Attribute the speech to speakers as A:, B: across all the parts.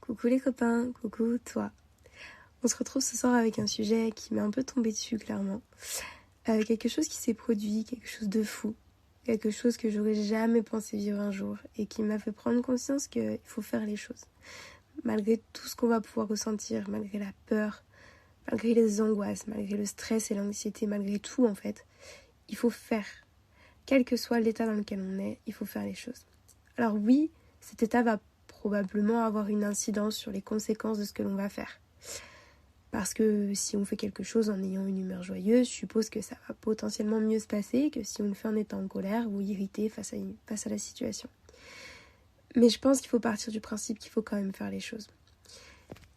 A: Coucou les copains, coucou toi. On se retrouve ce soir avec un sujet qui m'est un peu tombé dessus clairement. Quelque chose qui s'est produit, quelque chose de fou, quelque chose que j'aurais jamais pensé vivre un jour et qui m'a fait prendre conscience qu'il faut faire les choses. Malgré tout ce qu'on va pouvoir ressentir, malgré la peur, malgré les angoisses, malgré le stress et l'anxiété, malgré tout en fait, il faut faire. Quel que soit l'état dans lequel on est, il faut faire les choses. Alors oui, cet état va probablement avoir une incidence sur les conséquences de ce que l'on va faire. Parce que si on fait quelque chose en ayant une humeur joyeuse, je suppose que ça va potentiellement mieux se passer que si on le fait en étant en colère ou irrité face à la situation. Mais je pense qu'il faut partir du principe qu'il faut quand même faire les choses.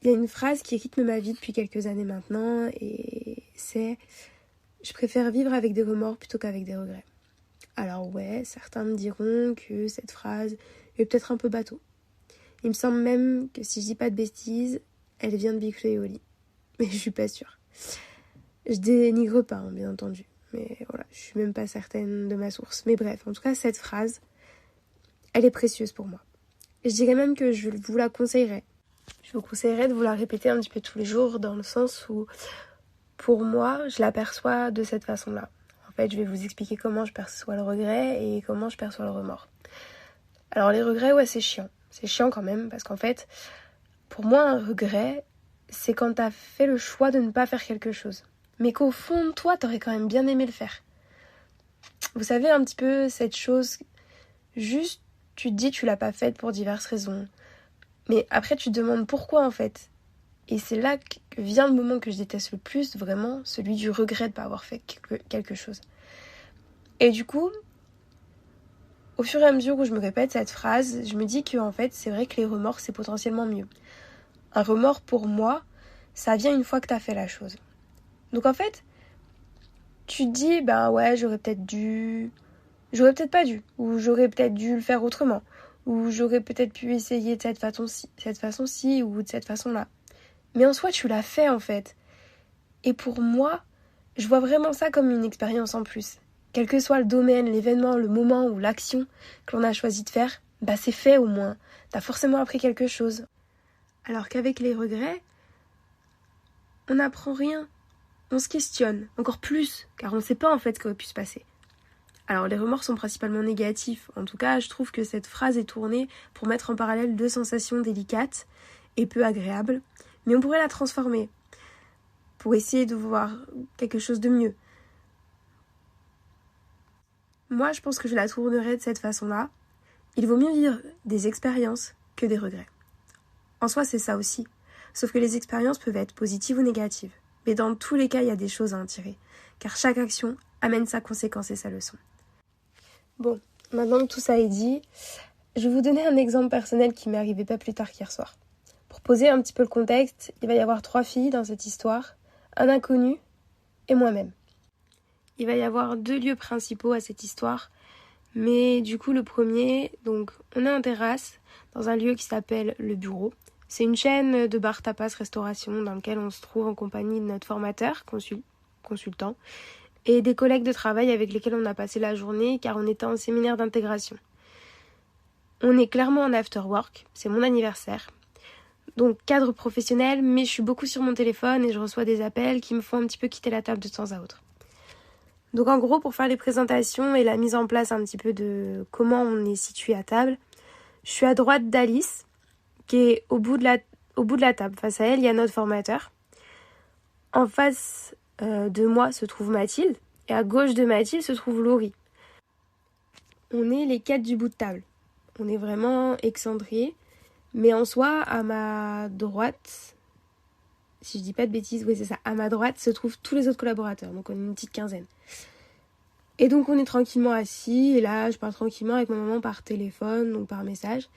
A: Il y a une phrase qui rythme ma vie depuis quelques années maintenant et c'est « Je préfère vivre avec des remords plutôt qu'avec des regrets ». Alors ouais, certains me diront que cette phrase est peut-être un peu bateau. Il me semble même que si je dis pas de bêtises, elle vient de Big Flo et Oli. Mais je suis pas sûre. Je dénigre pas, bien entendu. Mais voilà, je suis même pas certaine de ma source. Mais bref, en tout cas, cette phrase, elle est précieuse pour moi. Et je dirais même que je vous la conseillerais. Je vous conseillerais de vous la répéter un petit peu tous les jours, dans le sens où, pour moi, je l'aperçois de cette façon-là. En fait, je vais vous expliquer comment je perçois le regret et comment je perçois le remords. Alors les regrets, ouais, c'est chiant. C'est chiant quand même, parce qu'en fait, pour moi, un regret, c'est quand t'as fait le choix de ne pas faire quelque chose. Mais qu'au fond de toi, t'aurais quand même bien aimé le faire. Vous savez, un petit peu cette chose, juste, tu te dis tu l'as pas faite pour diverses raisons. Mais après, tu te demandes pourquoi, en fait. Et c'est là que vient le moment que je déteste le plus, vraiment, celui du regret de ne pas avoir fait quelque chose. Et du coup, au fur et à mesure où je me répète cette phrase, je me dis que en fait, c'est vrai que les remords, c'est potentiellement mieux. Un remords, pour moi, ça vient une fois que t'as fait la chose. Donc en fait, tu te dis, bah ouais, j'aurais peut-être pas dû, ou j'aurais peut-être dû le faire autrement, ou j'aurais peut-être pu essayer de cette façon-ci, ou de cette façon-là. Mais en soi, tu l'as fait en fait. Et pour moi, je vois vraiment ça comme une expérience en plus. Quel que soit le domaine, l'événement, le moment ou l'action que l'on a choisi de faire, bah c'est fait au moins. T'as forcément appris quelque chose. Alors qu'avec les regrets, on n'apprend rien. On se questionne, encore plus, car on ne sait pas en fait ce qui aurait pu se passer. Alors les remords sont principalement négatifs. En tout cas, je trouve que cette phrase est tournée pour mettre en parallèle deux sensations délicates et peu agréables. Mais on pourrait la transformer pour essayer de voir quelque chose de mieux. Moi, je pense que je la tournerais de cette façon-là. Il vaut mieux vivre des expériences que des regrets. En soi, c'est ça aussi. Sauf que les expériences peuvent être positives ou négatives. Mais dans tous les cas, il y a des choses à en tirer. Car chaque action amène sa conséquence et sa leçon. Bon, maintenant que tout ça est dit, je vais vous donner un exemple personnel qui m'est arrivé pas plus tard qu'hier soir. Pour poser un petit peu le contexte, il va y avoir 3 filles dans cette histoire, un inconnu et moi-même. Il va y avoir 2 lieux principaux à cette histoire, mais du coup le premier, donc on est en terrasse, dans un lieu qui s'appelle Le Bureau. C'est une chaîne de bar tapas restauration dans lequel on se trouve en compagnie de notre formateur, consultant, et des collègues de travail avec lesquels on a passé la journée car on était en séminaire d'intégration. On est clairement en after work, c'est mon anniversaire. Donc cadre professionnel, mais je suis beaucoup sur mon téléphone et je reçois des appels qui me font un petit peu quitter la table de temps à autre. Donc en gros, pour faire les présentations et la mise en place un petit peu de comment on est situé à table, je suis à droite d'Alice, qui est au bout de la table. Face à elle, il y a notre formateur. En face de moi se trouve Mathilde, et à gauche de Mathilde se trouve Laurie. On est les 4 du bout de table. On est vraiment excentrés. Mais en soi, à ma droite, si je dis pas de bêtises, oui c'est ça, à ma droite se trouvent tous les autres collaborateurs, donc on est une petite quinzaine. Et donc on est tranquillement assis, et là je parle tranquillement avec ma maman par téléphone, donc par message,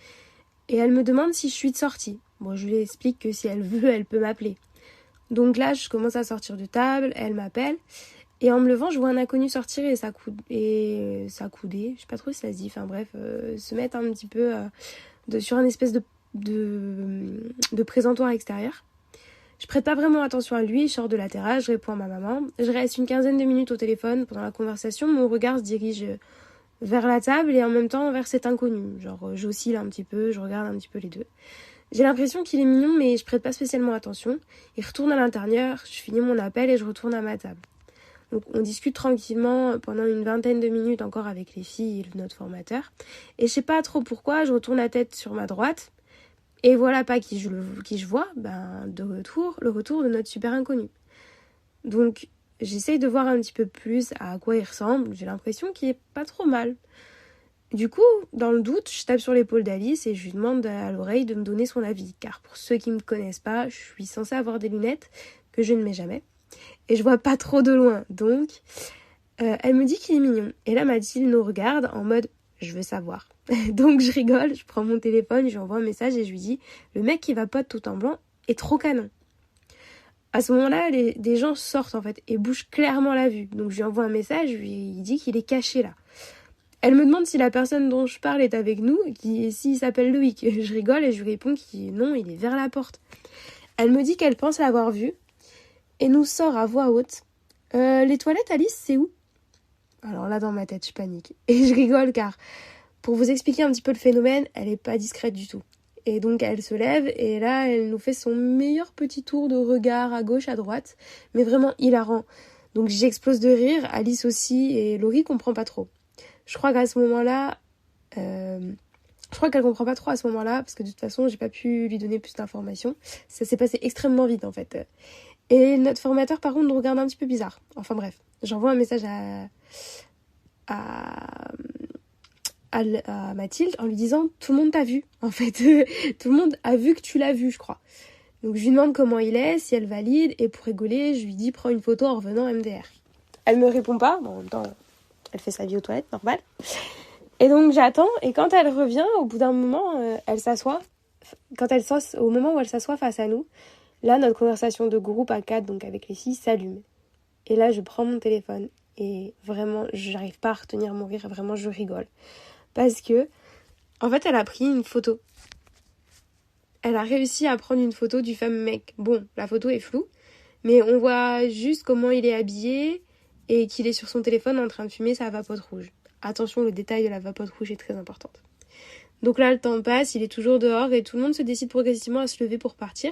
A: et elle me demande si je suis de sortie. Bon, je lui explique que si elle veut, elle peut m'appeler. Donc là, je commence à sortir de table, elle m'appelle, et en me levant, je vois un inconnu sortir et s'accouder, je sais pas trop si ça se dit, enfin bref, se mettre un petit peu sur un espèce de présentoir extérieur. Je prête pas vraiment attention à lui, je sors de la terrasse, je réponds à ma maman. Je reste une quinzaine de minutes au téléphone pendant la conversation, mon regard se dirige vers la table et en même temps vers cet inconnu. Genre j'oscille un petit peu, je regarde un petit peu les deux. J'ai l'impression qu'il est mignon, mais je prête pas spécialement attention. Il retourne à l'intérieur, je finis mon appel et je retourne à ma table. Donc on discute tranquillement pendant une vingtaine de minutes encore avec les filles et notre formateur. Et je sais pas trop pourquoi, je retourne la tête sur ma droite. Et voilà pas qui je vois, le retour de notre super inconnu. Donc j'essaye de voir un petit peu plus à quoi il ressemble. J'ai l'impression qu'il est pas trop mal. Du coup, dans le doute, je tape sur l'épaule d'Alice et je lui demande à l'oreille de me donner son avis. Car pour ceux qui ne me connaissent pas, je suis censée avoir des lunettes que je ne mets jamais. Et je vois pas trop de loin. Donc, elle me dit qu'il est mignon. Et là, Mathilde nous regarde en mode « je veux savoir ». Donc je rigole, je prends mon téléphone, je lui envoie un message et je lui dis « le mec qui vapote tout en blanc est trop canon ». À ce moment-là, des gens sortent en fait et bougent clairement la vue. Donc je lui envoie un message, il dit qu'il est caché là. Elle me demande si la personne dont je parle est avec nous, s'il s'appelle Loïc. Je rigole et je lui réponds qu'il non, il est vers la porte. Elle me dit qu'elle pense l'avoir vu et nous sort à voix haute. Les toilettes, Alice, c'est où ? Alors là, dans ma tête, je panique. Et je rigole car, pour vous expliquer un petit peu le phénomène, elle est pas discrète du tout. Et donc elle se lève et là, elle nous fait son meilleur petit tour de regard à gauche, à droite, mais vraiment hilarant. Donc j'explose de rire, Alice aussi, et Laurie comprend pas trop. Je crois qu'à ce moment-là, je crois qu'elle comprend pas trop à ce moment-là, parce que de toute façon, j'ai pas pu lui donner plus d'informations. Ça s'est passé extrêmement vite, en fait. Et notre formateur, par contre, nous regarde un petit peu bizarre. Enfin bref, j'envoie un message à Mathilde en lui disant « tout le monde t'a vu, en fait. Tout le monde a vu que tu l'as vu, je crois. » Donc je lui demande comment il est, si elle valide, et pour rigoler, je lui dis « prends une photo en revenant MDR ». Elle me répond pas, bon, en même temps... Elle fait sa vie aux toilettes, normal. Et donc j'attends, et quand elle revient, au bout d'un moment, elle s'assoit. Au moment où elle s'assoit face à nous, là, notre conversation de groupe à 4, donc avec les filles, s'allume. Et là, je prends mon téléphone, et vraiment, j'arrive pas à retenir mon rire, vraiment, je rigole. Parce que, en fait, elle a pris une photo. Elle a réussi à prendre une photo du fameux mec. Bon, la photo est floue, mais on voit juste comment il est habillé, et qu'il est sur son téléphone en train de fumer sa vapote rouge. Attention, le détail de la vapote rouge est très important. Donc là, le temps passe, il est toujours dehors et tout le monde se décide progressivement à se lever pour partir.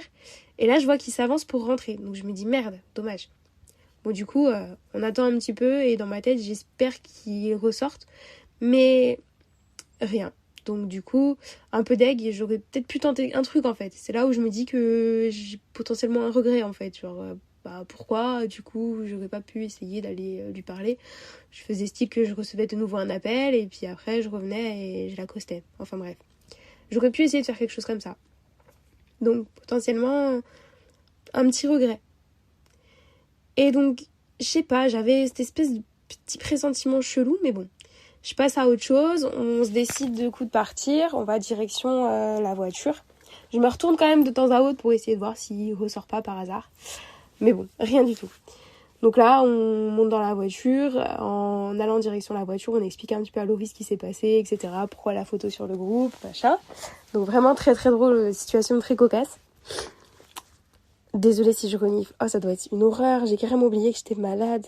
A: Et là, je vois qu'il s'avance pour rentrer. Donc je me dis, merde, dommage. Bon, du coup, on attend un petit peu et dans ma tête, j'espère qu'il ressorte. Mais rien. Donc du coup, un peu deg, et j'aurais peut-être pu tenter un truc en fait. C'est là où je me dis que j'ai potentiellement un regret en fait. Genre... pourquoi du coup j'aurais pas pu essayer d'aller lui parler. Je faisais style que je recevais de nouveau un appel et puis après je revenais et je l'accostais. Enfin bref, j'aurais pu essayer de faire quelque chose comme ça. Donc potentiellement un petit regret. Et donc je sais pas, j'avais cette espèce de petit pressentiment chelou, mais bon, je passe à autre chose. On se décide du coup de partir, on va direction la voiture. Je me retourne quand même de temps à autre pour essayer de voir s'il ressort pas par hasard. Mais bon, rien du tout. Donc là, on monte dans la voiture. En allant en direction de la voiture, on explique un petit peu à Laurie ce qui s'est passé, etc. Pourquoi la photo sur le groupe, machin. Donc vraiment très très drôle, situation très cocasse. Désolée si je renifle. Oh, ça doit être une horreur. J'ai carrément oublié que j'étais malade.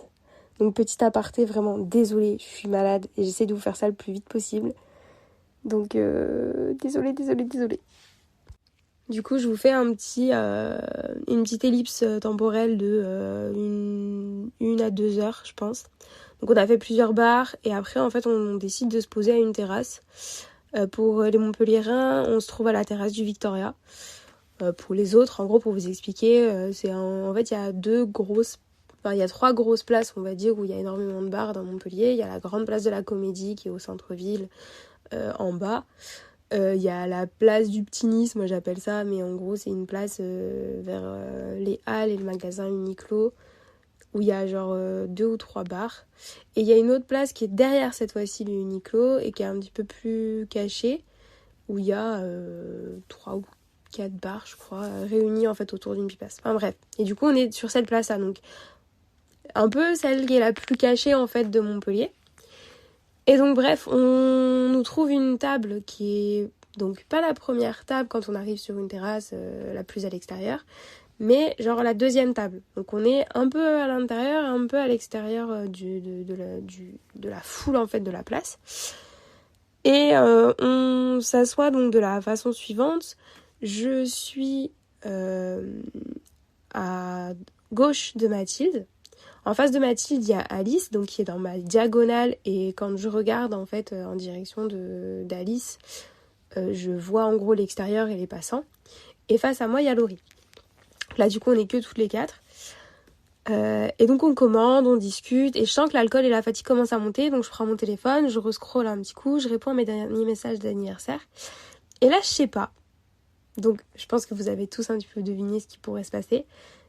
A: Donc petit aparté, vraiment désolée, je suis malade. Et j'essaie de vous faire ça le plus vite possible. Donc désolée. Du coup, je vous fais une petite ellipse temporelle de 1 à 2 heures, je pense. Donc on a fait plusieurs bars et après, en fait, on décide de se poser à une terrasse. Pour les Montpelliérains, on se trouve à la terrasse du Victoria. Pour les autres, en gros, pour vous expliquer, en fait, il y a 3 grosses places, on va dire, où il y a énormément de bars dans Montpellier. Il y a la grande place de la Comédie qui est au centre-ville, en bas. Il y a la place du Petit Nice, moi j'appelle ça, mais en gros c'est une place vers les Halles et le magasin Uniqlo, où il y a genre 2 ou 3 bars. Et il y a une autre place qui est derrière cette fois-ci le Uniqlo et qui est un petit peu plus cachée, où il y a 3 ou 4 bars, je crois, réunis en fait autour d'une pipasse. Enfin bref. Et du coup on est sur cette place-là, donc un peu celle qui est la plus cachée en fait de Montpellier. Et donc bref, on nous trouve une table qui est donc pas la première table quand on arrive sur une terrasse la plus à l'extérieur, mais genre la deuxième table. Donc on est un peu à l'intérieur, un peu à l'extérieur de la foule en fait de la place. Et on s'assoit donc de la façon suivante. je suis à gauche de Mathilde. En face de Mathilde, il y a Alice, donc qui est dans ma diagonale, et quand je regarde en fait en direction d'Alice, je vois en gros l'extérieur et les passants. Et face à moi, il y a Laurie. Là, du coup, on est que toutes les quatre. Et donc, on commande, on discute, et je sens que l'alcool et la fatigue commencent à monter, donc je prends mon téléphone, je rescrolle un petit coup, je réponds à mes derniers messages d'anniversaire. Et là, je sais pas. Donc, je pense que vous avez tous un petit peu deviné ce qui pourrait se passer.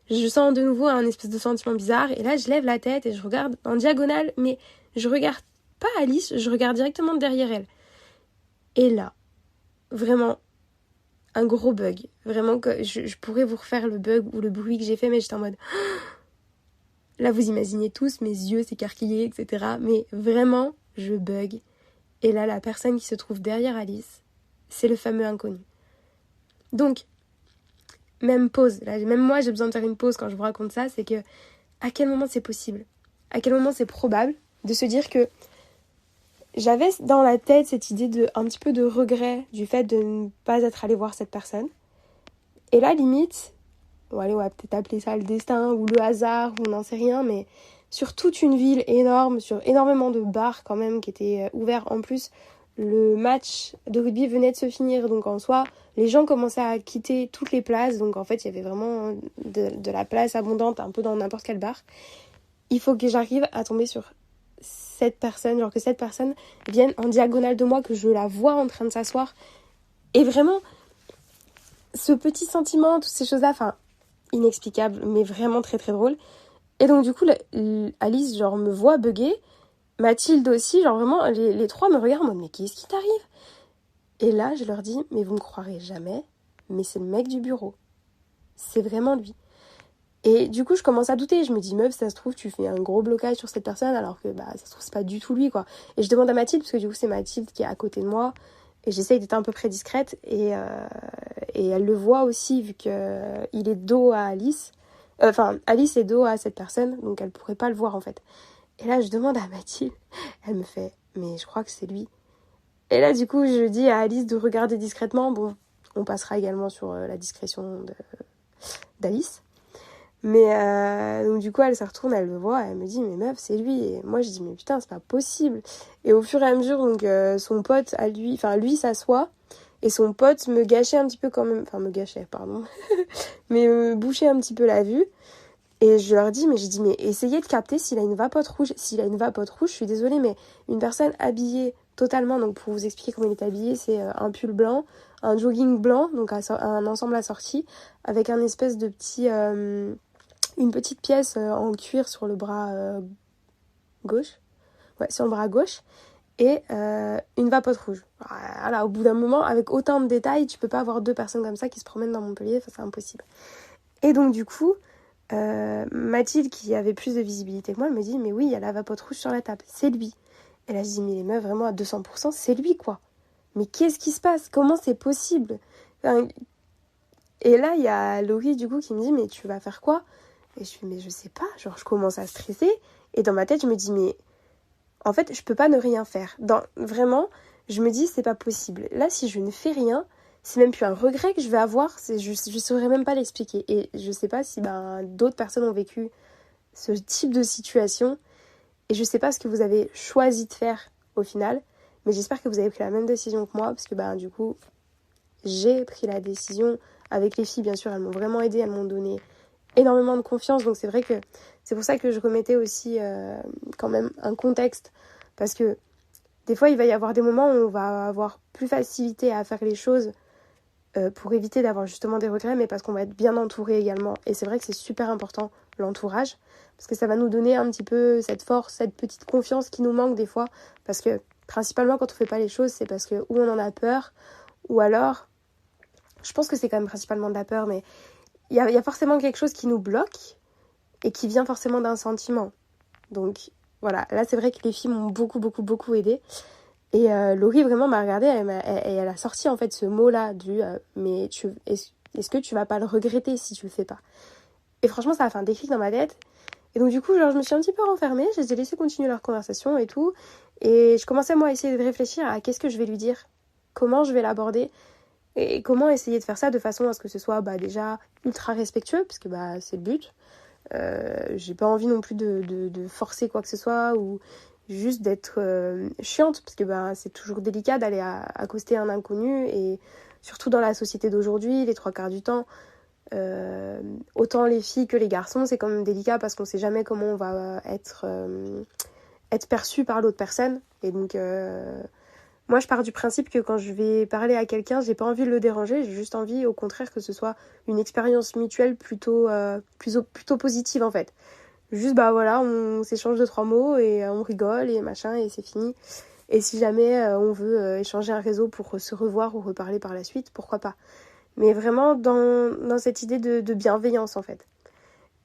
A: Je sens de nouveau un espèce de sentiment bizarre, et là, je lève la tête et je regarde en diagonale, mais je regarde pas Alice, je regarde directement derrière elle. Et là, vraiment, un gros bug. Vraiment, que je pourrais vous refaire le bug ou le bruit que j'ai fait, mais j'étais en mode... Là, vous imaginez tous, mes yeux s'écarquillaient, etc. Mais vraiment, je bug. Et là, la personne qui se trouve derrière Alice, c'est le fameux inconnu. Donc, même pause. Là, même moi, j'ai besoin de faire une pause quand je vous raconte ça. C'est que, à quel moment c'est possible ? À quel moment c'est probable de se dire que j'avais dans la tête cette idée de un petit peu de regret du fait de ne pas être allée voir cette personne. Et là, limite... Bon, allez, on va peut-être appeler ça le destin ou le hasard, ou on n'en sait rien, mais sur toute une ville énorme, sur énormément de bars quand même qui étaient ouverts. En plus, le match de rugby venait de se finir, donc en soi, les gens commençaient à quitter toutes les places, donc en fait, il y avait vraiment de la place abondante un peu dans n'importe quel bar. Il faut que j'arrive à tomber sur cette personne, genre que cette personne vienne en diagonale de moi, que je la vois en train de s'asseoir, et vraiment, ce petit sentiment, toutes ces choses-là, enfin... inexplicable, mais vraiment très très drôle. Et donc du coup, Alice, genre, me voit bugger. Mathilde aussi, genre vraiment, les trois me regardent en mode, mais qu'est-ce qui t'arrive ? Et là, je leur dis, mais vous me croirez jamais, mais c'est le mec du bureau. C'est vraiment lui. Et du coup, je commence à douter. Je me dis, meuf, ça se trouve, tu fais un gros blocage sur cette personne, alors que, ça se trouve, c'est pas du tout lui, quoi. Et je demande à Mathilde, parce que du coup, c'est Mathilde qui est à côté de moi. Et j'essaye d'être un peu près discrète. Et elle le voit aussi, vu qu'il est dos à Alice. Enfin, Alice est dos à cette personne, donc elle pourrait pas le voir, en fait. Et là, je demande à Mathilde. Elle me fait, mais je crois que c'est lui. Et là, du coup, je dis à Alice de regarder discrètement. Bon, on passera également sur la discrétion d'Alice. Mais donc du coup elle se retourne, elle le voit, elle me dit mais meuf c'est lui, et moi je dis mais putain c'est pas possible. Et au fur et à mesure donc son pote à lui, enfin lui s'assoit et son pote me gâchait un petit peu quand même, enfin me gâchait pardon, mais me bouchait un petit peu la vue. Et je leur dis, mais je dis, mais essayez de capter s'il a une vapote rouge. S'il a une vapote rouge, je suis désolée, mais une personne habillée totalement, donc pour vous expliquer comment il est habillé, c'est un pull blanc, un jogging blanc, donc un ensemble assorti, avec un espèce de petit, une petite pièce en cuir sur le bras gauche. Ouais, sur le bras gauche. Et une vapote rouge. Voilà, au bout d'un moment, avec autant de détails, tu peux pas avoir deux personnes comme ça qui se promènent dans Montpellier, enfin, c'est impossible. Et donc du coup, Mathilde, qui avait plus de visibilité que moi, elle me dit, mais oui, il y a la vapote rouge sur la table, c'est lui. Et là, je dis, mais les meufs, vraiment à 200%, c'est lui, quoi. Mais qu'est-ce qui se passe ? Comment c'est possible ? Enfin, et là, il y a Laurie, du coup, qui me dit, mais tu vas faire quoi ? Et je fais, mais je sais pas, genre, je commence à stresser. Et dans ma tête, je me dis, mais en fait, je peux pas ne rien faire. Vraiment, je me dis, c'est pas possible. Là, si je ne fais rien, c'est même plus un regret que je vais avoir, je saurais même pas l'expliquer. Et je sais pas si d'autres personnes ont vécu ce type de situation. Et je sais pas ce que vous avez choisi de faire au final. Mais j'espère que vous avez pris la même décision que moi. Parce que du coup, j'ai pris la décision avec les filles. Bien sûr, elles m'ont vraiment aidée. Elles m'ont donné énormément de confiance. Donc c'est vrai que c'est pour ça que je remettais aussi quand même un contexte. Parce que des fois, il va y avoir des moments où on va avoir plus facilité à faire les choses pour éviter d'avoir justement des regrets, mais parce qu'on va être bien entouré également. Et c'est vrai que c'est super important, l'entourage, parce que ça va nous donner un petit peu cette force, cette petite confiance qui nous manque des fois, parce que principalement quand on fait pas les choses, c'est parce que ou on en a peur, ou alors, je pense que c'est quand même principalement de la peur, mais il y a forcément quelque chose qui nous bloque, et qui vient forcément d'un sentiment. Donc voilà, là c'est vrai que les filles m'ont beaucoup aidée. Et Laurie vraiment m'a regardée et elle a sorti en fait ce mot-là du mais est-ce que tu vas pas le regretter si tu le fais pas ? Et franchement ça a fait un déclic dans ma tête. Et donc du coup genre je me suis un petit peu renfermée, je les ai laissés continuer leur conversation et tout. Et je commençais moi à essayer de réfléchir à qu'est-ce que je vais lui dire, comment je vais l'aborder. Et comment essayer de faire ça de façon à ce que ce soit déjà ultra respectueux, parce que c'est le but. J'ai pas envie non plus de forcer quoi que ce soit, ou juste d'être chiante, parce que c'est toujours délicat d'aller accoster un inconnu, et surtout dans la société d'aujourd'hui, les 3/4 du temps, autant les filles que les garçons, c'est quand même délicat parce qu'on sait jamais comment on va être perçu par l'autre personne. Et donc moi je pars du principe que quand je vais parler à quelqu'un, j'ai pas envie de le déranger, j'ai juste envie au contraire que ce soit une expérience mutuelle plutôt positive en fait. Juste voilà, on s'échange 2-3 mots et on rigole et machin et c'est fini. Et si jamais on veut échanger un réseau pour se revoir ou reparler par la suite, pourquoi pas. Mais vraiment dans cette idée de bienveillance en fait.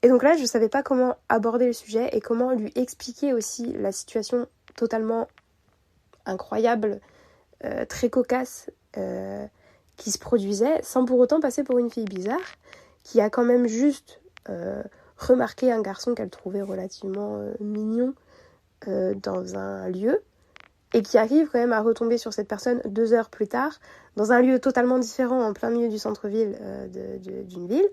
A: Et donc là, je savais pas comment aborder le sujet et comment lui expliquer aussi la situation totalement incroyable, très cocasse, qui se produisait, sans pour autant passer pour une fille bizarre, qui a quand même juste remarqué un garçon qu'elle trouvait relativement mignon dans un lieu, et qui arrive quand même à retomber sur cette personne 2 heures plus tard, dans un lieu totalement différent, en plein milieu du centre-ville d'une ville.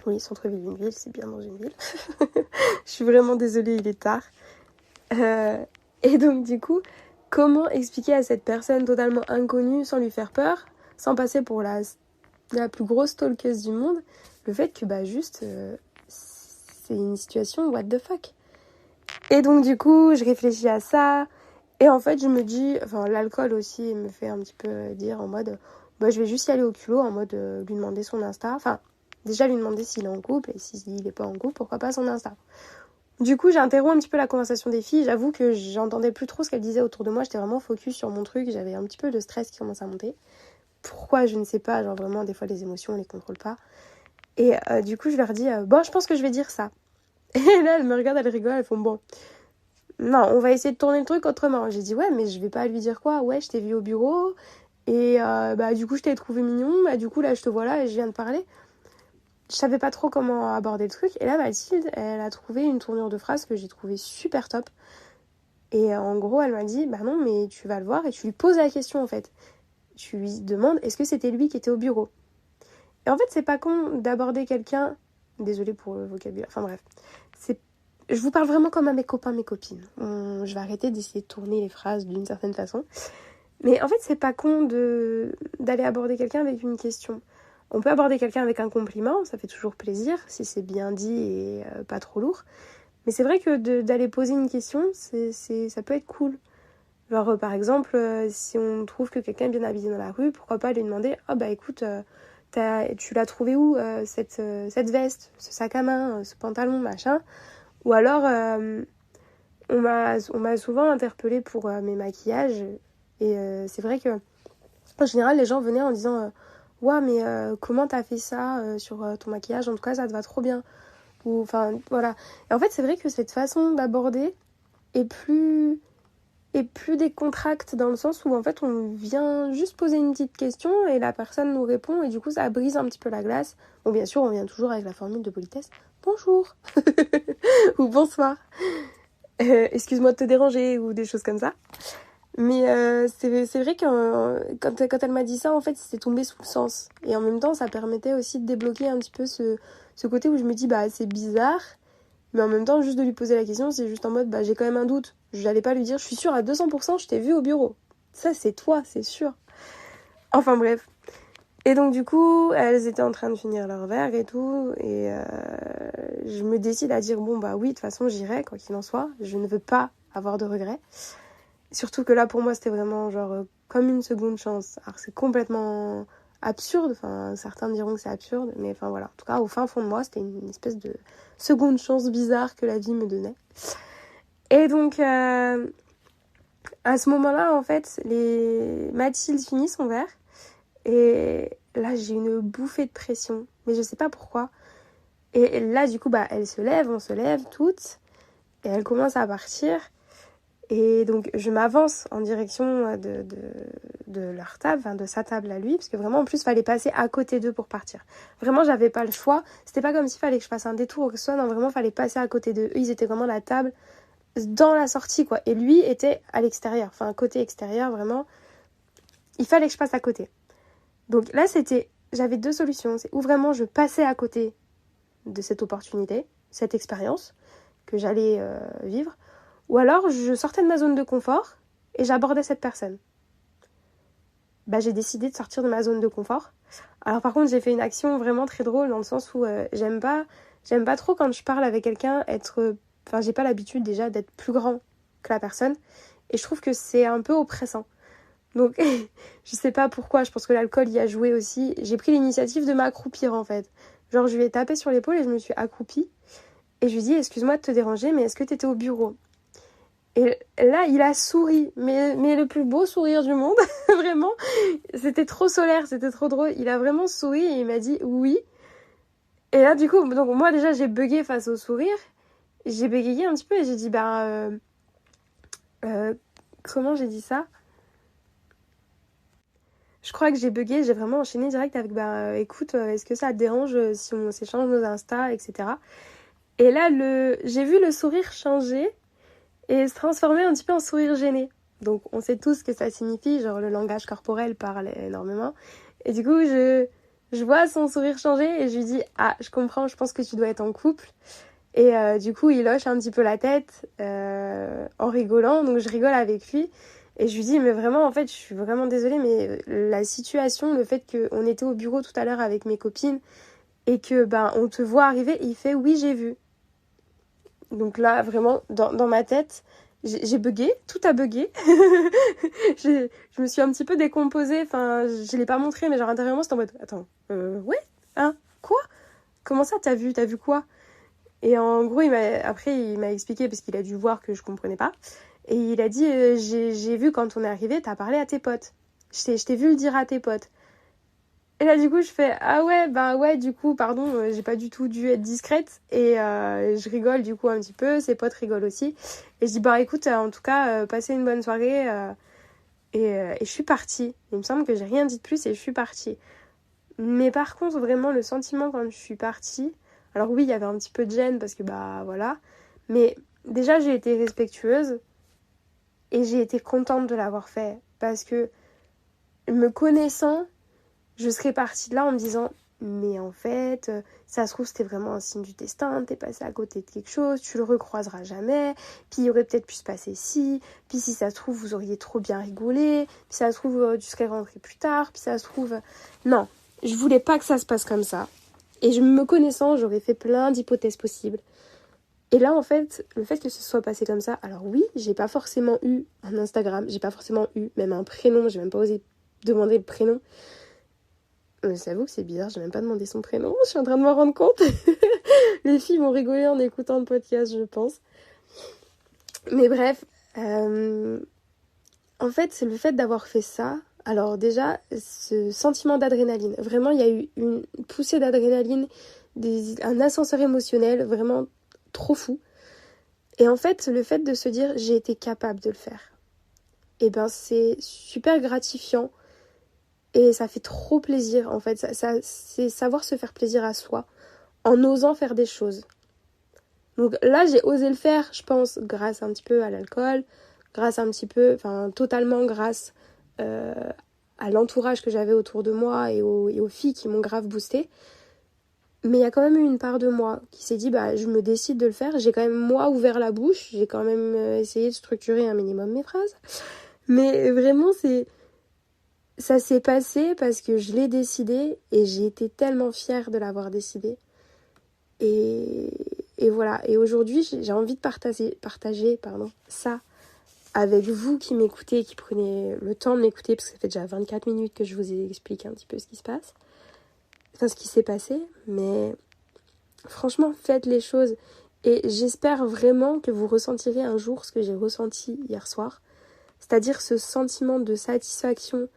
A: Oui, centre-ville d'une ville, c'est bien dans une ville. Je suis vraiment désolée, il est tard. Et donc du coup, comment expliquer à cette personne totalement inconnue, sans lui faire peur, sans passer pour la plus grosse stalkeuse du monde, le fait que juste c'est une situation what the fuck. Et donc du coup, je réfléchis à ça, et en fait je me dis, l'alcool aussi me fait un petit peu dire en mode, je vais juste y aller au culot, en mode lui demander son Insta, déjà lui demander s'il est en couple, et s'il n'est pas en couple, pourquoi pas son Insta. Du coup, j'ai interrompu un petit peu la conversation des filles. J'avoue que j'entendais plus trop ce qu'elles disaient autour de moi. J'étais vraiment focus sur mon truc. J'avais un petit peu de stress qui commençait à monter. Pourquoi, je ne sais pas. Genre vraiment, des fois, les émotions, on les contrôle pas. Et du coup, je leur dis, je pense que je vais dire ça. Et là, elles me regardent, elles rigolent, elles font, bon, non, on va essayer de tourner le truc autrement. J'ai dit, ouais, mais je vais pas lui dire quoi. Ouais, je t'ai vu au bureau. Et du coup, je t'ai trouvé mignon. Du coup, là, je te vois là et je viens de parler. Je savais pas trop comment aborder le truc. Et là, Mathilde, elle a trouvé une tournure de phrase que j'ai trouvée super top. Et en gros, elle m'a dit, non, mais tu vas le voir et tu lui poses la question, en fait. Tu lui demandes, est-ce que c'était lui qui était au bureau ? Et en fait, c'est pas con d'aborder quelqu'un... Désolée pour le vocabulaire. Enfin bref. Je vous parle vraiment comme à mes copains, mes copines. Je vais arrêter d'essayer de tourner les phrases d'une certaine façon. Mais en fait, c'est pas con d'aller aborder quelqu'un avec une question. On peut aborder quelqu'un avec un compliment, ça fait toujours plaisir, si c'est bien dit et pas trop lourd. Mais c'est vrai que d'aller poser une question, ça peut être cool. Genre, par exemple, si on trouve que quelqu'un est bien habillé dans la rue, pourquoi pas lui demander « Ah écoute, tu l'as trouvé où, cette veste, ce sac à main, ce pantalon, machin ?» Ou alors, on m'a souvent interpellée pour mes maquillages. Et c'est vrai que en général, les gens venaient en disant « Ouais, mais comment t'as fait ça sur ton maquillage ? En tout cas, ça te va trop bien. » Ou voilà. Et en fait, c'est vrai que cette façon d'aborder est plus décontracte, dans le sens où en fait, on vient juste poser une petite question et la personne nous répond, et du coup, ça brise un petit peu la glace. Bon, bien sûr, on vient toujours avec la formule de politesse. Bonjour ou bonsoir. Excuse-moi de te déranger, ou des choses comme ça. Mais c'est vrai que quand elle m'a dit ça, en fait, c'était tombé sous le sens. Et en même temps, ça permettait aussi de débloquer un petit peu ce côté où je me dis, c'est bizarre. Mais en même temps, juste de lui poser la question, c'est juste en mode, j'ai quand même un doute. Je n'allais pas lui dire, je suis sûre à 200%, je t'ai vu au bureau. Ça, c'est toi, c'est sûr. Enfin bref. Et donc du coup, elles étaient en train de finir leur verre et tout. Et je me décide à dire, oui, de toute façon, j'irai, quoi qu'il en soit. Je ne veux pas avoir de regrets. Surtout que là, pour moi, c'était vraiment genre comme une seconde chance. Alors, c'est complètement absurde. Certains diront que c'est absurde. Mais voilà. En tout cas, au fin fond de moi, c'était une espèce de seconde chance bizarre que la vie me donnait. Et donc, à ce moment-là, en fait, Mathilde finit son verre. Et là, j'ai une bouffée de pression. Mais je sais pas pourquoi. Et là, du coup, elle se lève, on se lève toutes. Et elle commence à partir. Et donc, je m'avance en direction de leur table, de sa table à lui, parce que vraiment, en plus, il fallait passer à côté d'eux pour partir. Vraiment, j'avais pas le choix. C'était pas comme s'il fallait que je fasse un détour ou que ce soit. Non, vraiment, il fallait passer à côté d'eux. Eux, ils étaient vraiment à la table, dans la sortie, quoi. Et lui était à l'extérieur, côté extérieur, vraiment. Il fallait que je passe à côté. Donc là, j'avais deux solutions. C'est ou vraiment je passais à côté de cette opportunité, cette expérience que j'allais vivre, ou alors je sortais de ma zone de confort et j'abordais cette personne. J'ai décidé de sortir de ma zone de confort. Alors par contre, j'ai fait une action vraiment très drôle dans le sens où j'aime pas trop quand je parle avec quelqu'un j'ai pas l'habitude déjà d'être plus grand que la personne et je trouve que c'est un peu oppressant. Donc je sais pas pourquoi, je pense que l'alcool y a joué aussi. J'ai pris l'initiative de m'accroupir en fait. Genre je lui ai tapé sur l'épaule et je me suis accroupie et je lui ai dit excuse-moi de te déranger mais est-ce que t'étais au bureau ? Et là, il a souri, mais le plus beau sourire du monde, vraiment. C'était trop solaire, c'était trop drôle. Il a vraiment souri et il m'a dit oui. Et là, du coup, donc moi déjà, j'ai bugué face au sourire. J'ai bégayé un petit peu et j'ai dit, comment j'ai dit ça ? Je crois que j'ai bugué, j'ai vraiment enchaîné direct avec, écoute, est-ce que ça te dérange si on s'échange nos Insta, etc. Et là, j'ai vu le sourire changer et se transformer un petit peu en sourire gêné. Donc on sait tous ce que ça signifie, genre le langage corporel parle énormément. Et du coup, je vois son sourire changer et je lui dis « Ah, je comprends, je pense que tu dois être en couple. » Et du coup, il hoche un petit peu la tête en rigolant, donc je rigole avec lui. Et je lui dis « Mais vraiment, en fait, je suis vraiment désolée, mais la situation, le fait qu'on était au bureau tout à l'heure avec mes copines et que on te voit arriver, et il fait « Oui, j'ai vu. » Donc là, vraiment, dans ma tête, j'ai bugué, tout a bugué. Je me suis un petit peu décomposée, je l'ai pas montré, mais genre intérieurement, c'était en mode, attends, ouais, hein, quoi ? Comment ça, t'as vu quoi ? Et en gros, après, il m'a expliqué, parce qu'il a dû voir que je comprenais pas, et il a dit, j'ai vu quand on est arrivé, t'as parlé à tes potes. Je t'ai vu le dire à tes potes. Et là, du coup, je fais ah ouais, ouais, du coup, pardon, j'ai pas du tout dû être discrète. Et je rigole du coup un petit peu, ses potes rigolent aussi. Et je dis écoute, en tout cas, passez une bonne soirée. Et je suis partie. Il me semble que j'ai rien dit de plus et je suis partie. Mais par contre, vraiment, le sentiment quand je suis partie. Alors oui, il y avait un petit peu de gêne parce que voilà. Mais déjà, j'ai été respectueuse et j'ai été contente de l'avoir fait. Parce que me connaissant, je serais partie de là en me disant mais en fait, ça se trouve c'était vraiment un signe du destin, t'es passé à côté de quelque chose, tu le recroiseras jamais, puis il aurait peut-être pu se passer ci, puis si ça se trouve vous auriez trop bien rigolé, puis ça se trouve tu serais rentré plus tard, puis ça se trouve... Non, je voulais pas que ça se passe comme ça. Et me connaissant, j'aurais fait plein d'hypothèses possibles. Et là en fait, le fait que ce soit passé comme ça, alors oui, j'ai pas forcément eu un Instagram, j'ai pas forcément eu même un prénom, j'ai même pas osé demander le prénom. J'avoue que c'est bizarre, j'ai même pas demandé son prénom, je suis en train de me rendre compte. Les filles vont rigoler en écoutant le podcast, je pense. Mais bref, en fait, c'est le fait d'avoir fait ça. Alors déjà, ce sentiment d'adrénaline. Vraiment, il y a eu une poussée d'adrénaline, un ascenseur émotionnel vraiment trop fou. Et en fait, le fait de se dire j'ai été capable de le faire, c'est super gratifiant. Et ça fait trop plaisir, en fait. C'est savoir se faire plaisir à soi en osant faire des choses. Donc là, j'ai osé le faire, je pense, grâce un petit peu à l'alcool, totalement grâce à l'entourage que j'avais autour de moi et aux filles qui m'ont grave boosté. Mais il y a quand même eu une part de moi qui s'est dit, je me décide de le faire. J'ai quand même, moi, ouvert la bouche. J'ai quand même essayé de structurer un minimum mes phrases. Mais vraiment, ça s'est passé parce que je l'ai décidé et j'ai été tellement fière de l'avoir décidé. Et voilà. Et aujourd'hui, j'ai envie de partager ça avec vous qui m'écoutez, qui prenez le temps de m'écouter, parce que ça fait déjà 24 minutes que je vous ai expliqué un petit peu ce qui se passe. Enfin, ce qui s'est passé. Mais franchement, faites les choses. Et j'espère vraiment que vous ressentirez un jour ce que j'ai ressenti hier soir. C'est-à-dire ce sentiment de satisfaction,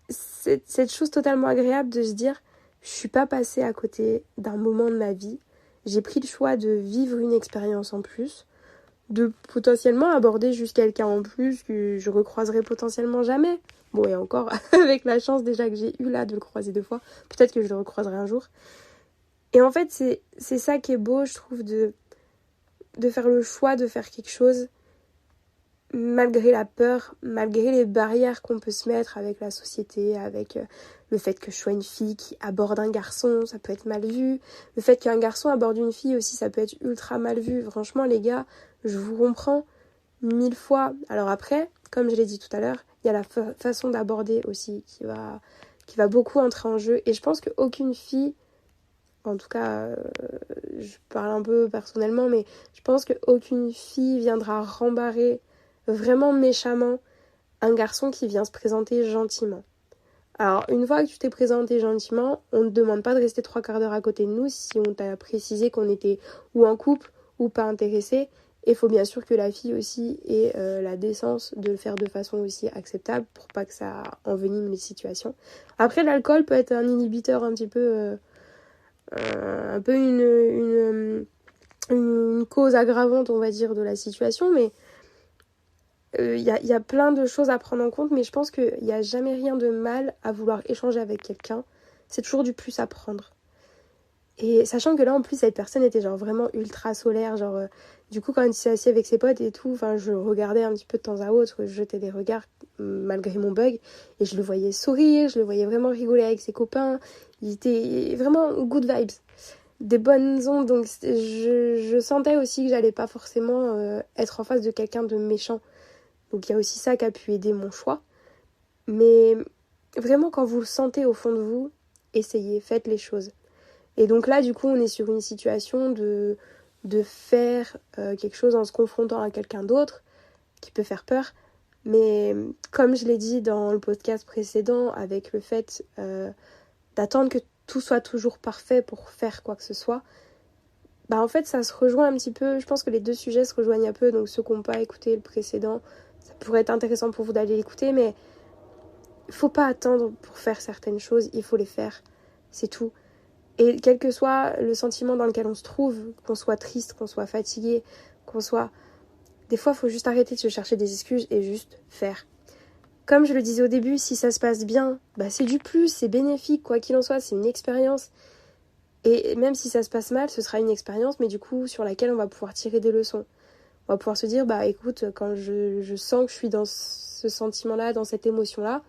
A: cette chose totalement agréable de se dire je suis pas passée à côté d'un moment de ma vie, j'ai pris le choix de vivre une expérience en plus, de potentiellement aborder juste quelqu'un en plus que je recroiserai potentiellement jamais. Bon, et encore, avec la chance déjà que j'ai eue là de le croiser 2 fois, peut-être que je le recroiserai un jour. Et en fait, c'est ça qui est beau, je trouve, de faire le choix de faire quelque chose malgré la peur, malgré les barrières qu'on peut se mettre avec la société, avec Le fait que je sois une fille qui aborde un garçon, ça peut être mal vu. Le fait qu'un garçon aborde une fille aussi, ça peut être ultra mal vu. Franchement, les gars, je vous comprends 1000 fois. Alors après, comme je l'ai dit tout à l'heure, il y a la façon d'aborder aussi qui va beaucoup entrer en jeu. Et je pense qu'aucune fille, en tout cas, je parle un peu personnellement, mais je pense qu'aucune fille viendra rembarrer vraiment méchamment un garçon qui vient se présenter gentiment. Alors, une fois que tu t'es présenté gentiment, on ne te demande pas de rester 3/4 d'heure à côté de nous si on t'a précisé qu'on était ou en couple ou pas intéressé. Et il faut bien sûr que la fille aussi ait la décence de le faire de façon aussi acceptable pour pas que ça envenime les situations. Après, l'alcool peut être un inhibiteur un petit peu... un peu une cause aggravante, on va dire, de la situation, mais il y a plein de choses à prendre en compte, mais je pense qu'il n'y a jamais rien de mal à vouloir échanger avec quelqu'un. C'est toujours du plus à prendre. Et sachant que là, en plus, cette personne était genre vraiment ultra solaire, genre... du coup, quand il s'est assis avec ses potes et tout, enfin, je regardais un petit peu de temps à autre, je jetais des regards malgré mon bug, et je le voyais sourire, je le voyais vraiment rigoler avec ses copains. Il était vraiment good vibes, des bonnes ondes, donc je sentais aussi que j'allais pas forcément être en face de quelqu'un de méchant. Donc il y a aussi ça qui a pu aider mon choix. Mais vraiment, quand vous le sentez au fond de vous, essayez, faites les choses. Et donc là, du coup, on est sur une situation de faire quelque chose en se confrontant à quelqu'un d'autre qui peut faire peur. Mais comme je l'ai dit dans le podcast précédent, avec le fait d'attendre que tout soit toujours parfait pour faire quoi que ce soit, bah en fait ça se rejoint un petit peu. Je pense que les deux sujets se rejoignent un peu. Donc ceux qui n'ont pas écouté le précédent, ça pourrait être intéressant pour vous d'aller l'écouter, mais il faut pas attendre pour faire certaines choses, il faut les faire, c'est tout. Et quel que soit le sentiment dans lequel on se trouve, qu'on soit triste, qu'on soit fatigué, qu'on soit... Des fois, il faut juste arrêter de se chercher des excuses et juste faire. Comme je le disais au début, si ça se passe bien, bah c'est du plus, c'est bénéfique, quoi qu'il en soit, c'est une expérience. Et même si ça se passe mal, ce sera une expérience, mais du coup, sur laquelle on va pouvoir tirer des leçons. On va pouvoir se dire, bah écoute, quand je sens que je suis dans ce sentiment-là, dans cette émotion-là,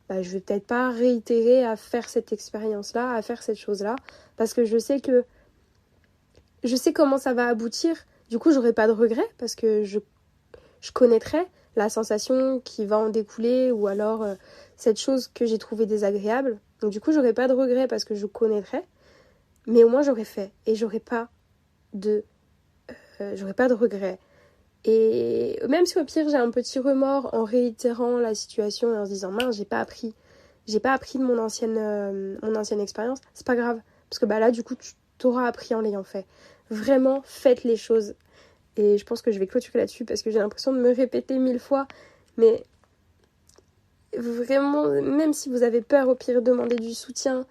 A: bah je vais peut-être pas réitérer à faire cette expérience-là, à faire cette chose-là, parce que je sais comment ça va aboutir. Du coup, j'aurai pas de regrets, parce que je connaîtrai la sensation qui va en découler, ou alors cette chose que j'ai trouvée désagréable. Donc du coup, j'aurai pas de regrets, parce que je connaîtrai, mais au moins j'aurais fait, et j'aurais pas de regrets. Et même si au pire j'ai un petit remords en réitérant la situation et en se disant mince, j'ai pas appris de mon ancienne expérience, c'est pas grave, parce que bah là du coup tu t'auras appris en l'ayant fait. Vraiment, faites les choses. Et je pense que je vais clôturer là-dessus parce que j'ai l'impression de me répéter 1000 fois, mais vraiment, même si vous avez peur, au pire demandez du soutien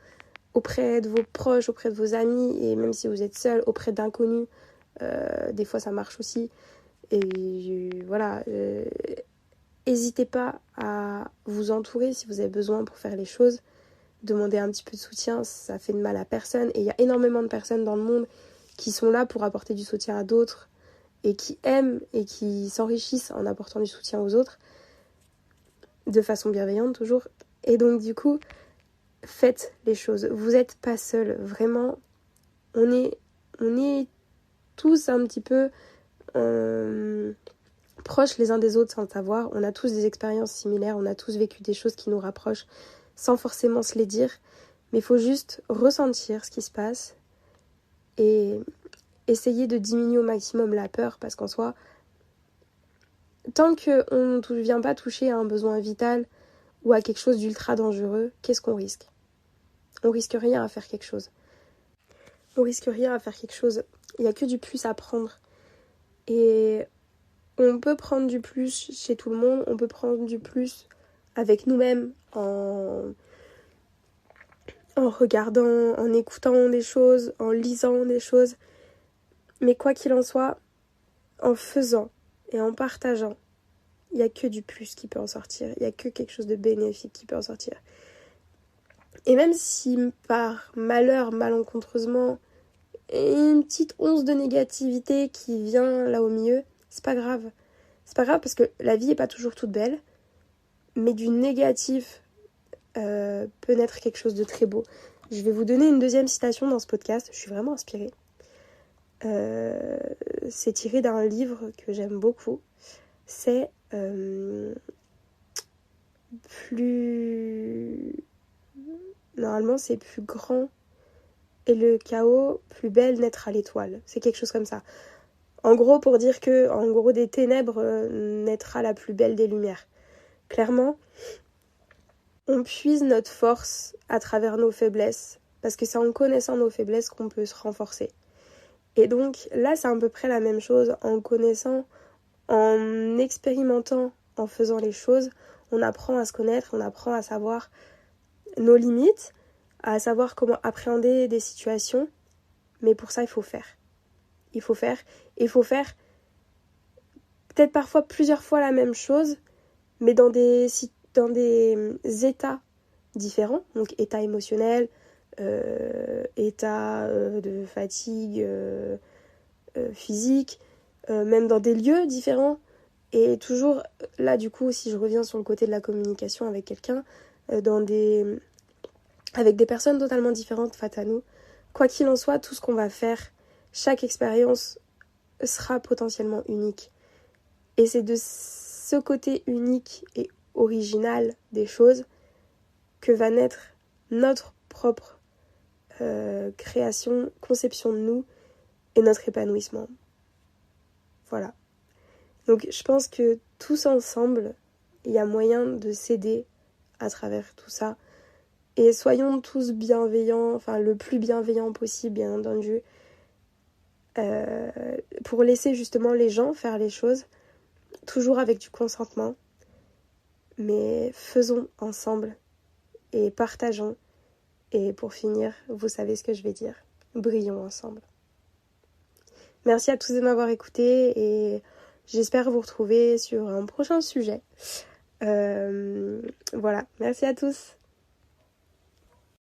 A: auprès de vos proches, auprès de vos amis, et même si vous êtes seul, auprès d'inconnus, des fois ça marche aussi. Et voilà, n'hésitez pas à vous entourer si vous avez besoin pour faire les choses. Demandez un petit peu de soutien, ça fait de mal à personne. Et il y a énormément de personnes dans le monde qui sont là pour apporter du soutien à d'autres et qui aiment et qui s'enrichissent en apportant du soutien aux autres, de façon bienveillante toujours. Et donc du coup, faites les choses. Vous n'êtes pas seuls, vraiment. On est tous un petit peu... proches les uns des autres sans le savoir. On a tous des expériences similaires, on a tous vécu des choses qui nous rapprochent sans forcément se les dire, mais il faut juste ressentir ce qui se passe et essayer de diminuer au maximum la peur, parce qu'en soi, tant qu'on ne vient pas toucher à un besoin vital ou à quelque chose d'ultra dangereux, qu'est-ce qu'on risque ? On risque rien à faire quelque chose. On risque rien à faire quelque chose. Il n'y a que du plus à prendre. Et on peut prendre du plus chez tout le monde, on peut prendre du plus avec nous-mêmes en regardant, en écoutant des choses, en lisant des choses. Mais quoi qu'il en soit, en faisant et en partageant, il n'y a que du plus qui peut en sortir. Il n'y a que quelque chose de bénéfique qui peut en sortir. Et même si par malheur, malencontreusement, une petite once de négativité qui vient là au milieu, c'est pas grave. C'est pas grave parce que la vie est pas toujours toute belle, mais du négatif peut naître quelque chose de très beau. Je vais vous donner une deuxième citation dans ce podcast, je suis vraiment inspirée. C'est tiré d'un livre que j'aime beaucoup. C'est Normalement, c'est plus grand et le chaos, plus belle naîtra l'étoile. C'est quelque chose comme ça. En gros, pour dire que, en gros, des ténèbres naîtra la plus belle des lumières. Clairement, on puise notre force à travers nos faiblesses, parce que c'est en connaissant nos faiblesses qu'on peut se renforcer. Et donc, là, c'est à peu près la même chose. En connaissant, en expérimentant, en faisant les choses, on apprend à se connaître, on apprend à savoir nos limites, à savoir comment appréhender des situations. Mais pour ça, il faut faire. Il faut faire peut-être parfois plusieurs fois la même chose, mais dans des états différents. Donc état émotionnel, état de fatigue physique, même dans des lieux différents. Et toujours, là du coup, si je reviens sur le côté de la communication avec quelqu'un, avec des personnes totalement différentes face à nous, quoi qu'il en soit, tout ce qu'on va faire, chaque expérience sera potentiellement unique. Et c'est de ce côté unique et original des choses que va naître notre propre création, conception de nous et notre épanouissement. Voilà. Donc je pense que tous ensemble, il y a moyen de s'aider à travers tout ça. Et soyons tous bienveillants, enfin le plus bienveillant possible, bien entendu, pour laisser justement les gens faire les choses, toujours avec du consentement, mais faisons ensemble et partageons. Et pour finir, vous savez ce que je vais dire, brillons ensemble. Merci à tous de m'avoir écouté et j'espère vous retrouver sur un prochain sujet. Voilà, merci à tous.